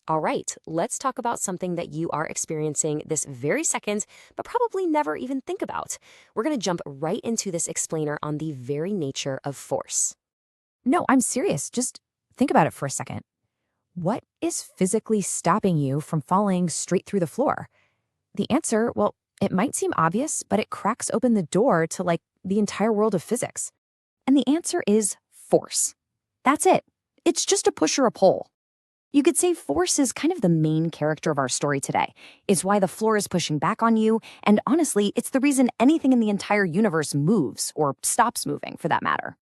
All right, let's talk about something that you are experiencing this very second, but probably never even think about. We're going to jump right into this explainer on the very nature of force. No, I'm serious. Just think about it for a second. What is physically stopping you from falling straight through the floor? The answer, well, it might seem obvious, but it cracks open the door to the entire world of physics. And the answer is force. That's it. It's just a push or a pull. You could say force is kind of the main character of our story today. It's why the floor is pushing back on you, and honestly, it's the reason anything in the entire universe moves, or stops moving for that matter.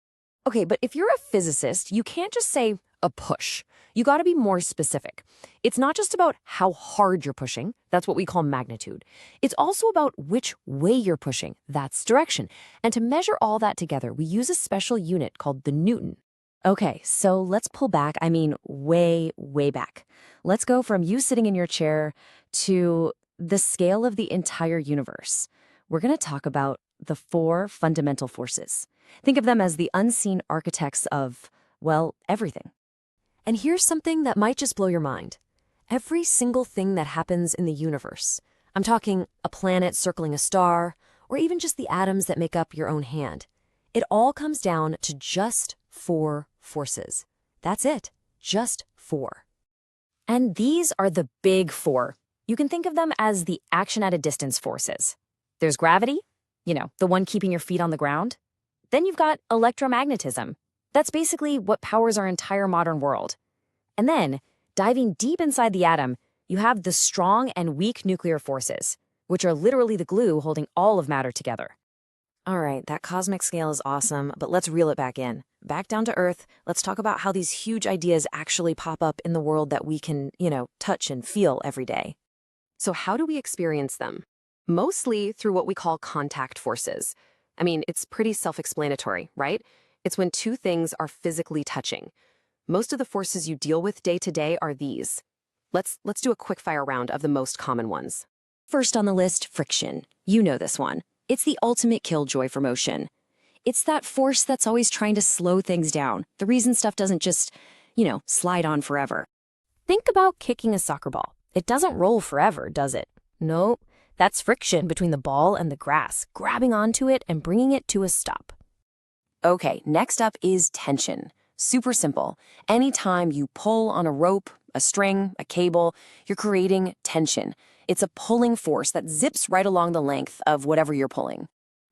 Okay, but if you're a physicist, you can't just say a push. You got to be more specific. It's not just about how hard you're pushing. That's what we call magnitude. It's also about which way you're pushing. That's direction. And to measure all that together, we use a special unit called the Newton. Okay, so let's pull back. I mean, way, way back. Let's go from you sitting in your chair to the scale of the entire universe. We're going to talk about the four fundamental forces. Think of them as the unseen architects of, well, everything. And here's something that might just blow your mind. Every single thing that happens in the universe, I'm talking a planet circling a star, or even just the atoms that make up your own hand, it all comes down to just four forces. That's it, just four. And these are the big four. You can think of them as the action at a distance forces. There's gravity, the one keeping your feet on the ground. Then you've got electromagnetism. That's basically what powers our entire modern world. And then, diving deep inside the atom, you have the strong and weak nuclear forces, which are literally the glue holding all of matter together. All right, that cosmic scale is awesome, but let's reel it back in. Back down to Earth, let's talk about how these huge ideas actually pop up in the world that we can, touch and feel every day. So how do we experience them? Mostly through what we call contact forces. I mean, it's pretty self-explanatory, right? It's when two things are physically touching. Most of the forces you deal with day to day are these. Let's do a quick fire round of the most common ones. First on the list, friction. You know this one. It's the ultimate killjoy for motion. It's that force that's always trying to slow things down, the reason stuff doesn't just, slide on forever. Think about kicking a soccer ball. It doesn't roll forever, does it? No, that's friction between the ball and the grass, grabbing onto it and bringing it to a stop. Okay, next up is tension. Super simple. Anytime you pull on a rope, a string, a cable, you're creating tension. It's a pulling force that zips right along the length of whatever you're pulling.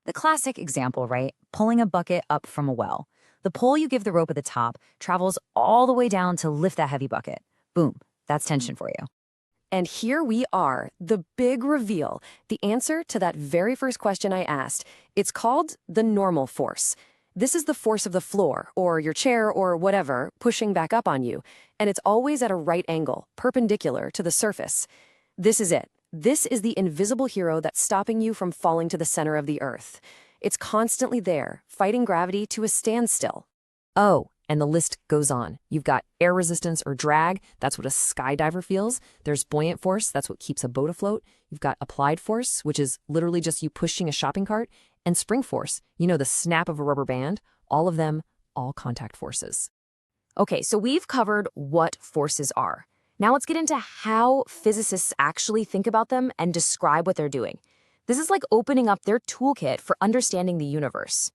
The classic example, right? Pulling a bucket up from a well. The pull you give the rope at the top travels all the way down to lift that heavy bucket. Boom, that's tension for you. And here we are, the big reveal, the answer to that very first question I asked. It's called the normal force. This is the force of the floor, or your chair, or whatever, pushing back up on you. And it's always at a right angle, perpendicular to the surface. This is it. This is the invisible hero that's stopping you from falling to the center of the earth. It's constantly there, fighting gravity to a standstill. Oh, and the list goes on. You've got air resistance or drag. That's what a skydiver feels. There's buoyant force. That's what keeps a boat afloat. You've got applied force, which is literally just you pushing a shopping cart. And spring force, the snap of a rubber band. All of them, all contact forces. Okay, so we've covered what forces are. Now let's get into how physicists actually think about them and describe what they're doing. This is like opening up their toolkit for understanding the universe.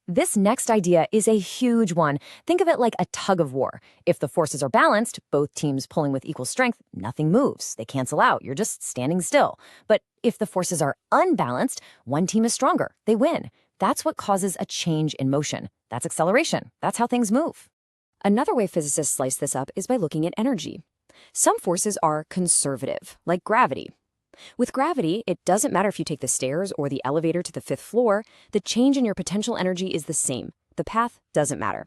This next idea is a huge one. Think of it like a tug of war. If the forces are balanced, both teams pulling with equal strength, nothing moves. They cancel out. You're just standing still. But if the forces are unbalanced, one team is stronger. They win. That's what causes a change in motion. That's acceleration. That's how things move. Another way physicists slice this up is by looking at energy. Some forces are conservative, like gravity. With gravity, it doesn't matter if you take the stairs or the elevator to the 5th floor, the change in your potential energy is the same. The path doesn't matter.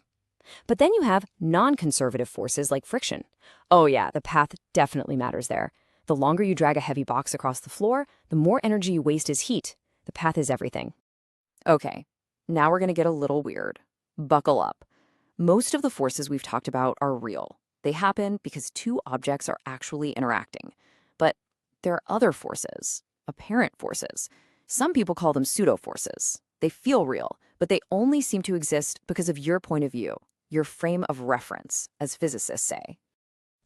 But then you have non-conservative forces like friction. Oh yeah, the path definitely matters there. The longer you drag a heavy box across the floor, the more energy you waste is heat. The path is everything. Okay, now we're going to get a little weird. Buckle up. Most of the forces we've talked about are real. They happen because two objects are actually interacting. But there are other forces, apparent forces. Some people call them pseudo-forces. They feel real, but they only seem to exist because of your point of view, your frame of reference, as physicists say.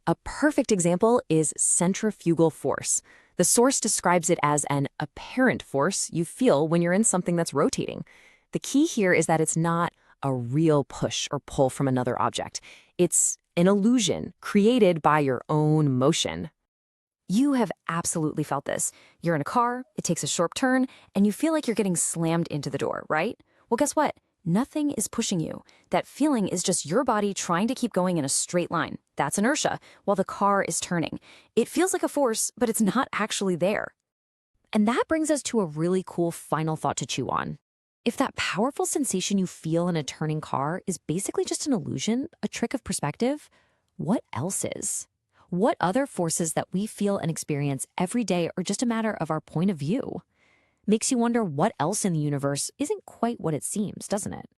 A perfect example is centrifugal force. The source describes it as an apparent force you feel when you're in something that's rotating. The key here is that it's not a real push or pull from another object. It's an illusion created by your own motion. You have absolutely felt this. You're in a car, it takes a sharp turn, and you feel like you're getting slammed into the door, right? Well, guess what? Nothing is pushing you. That feeling is just your body trying to keep going in a straight line. That's inertia, while the car is turning. It feels like a force, but it's not actually there. And that brings us to a really cool final thought to chew on. If that powerful sensation you feel in a turning car is basically just an illusion, a trick of perspective, what else is? What other forces that we feel and experience every day are just a matter of our point of view? Makes you wonder what else in the universe isn't quite what it seems, doesn't it?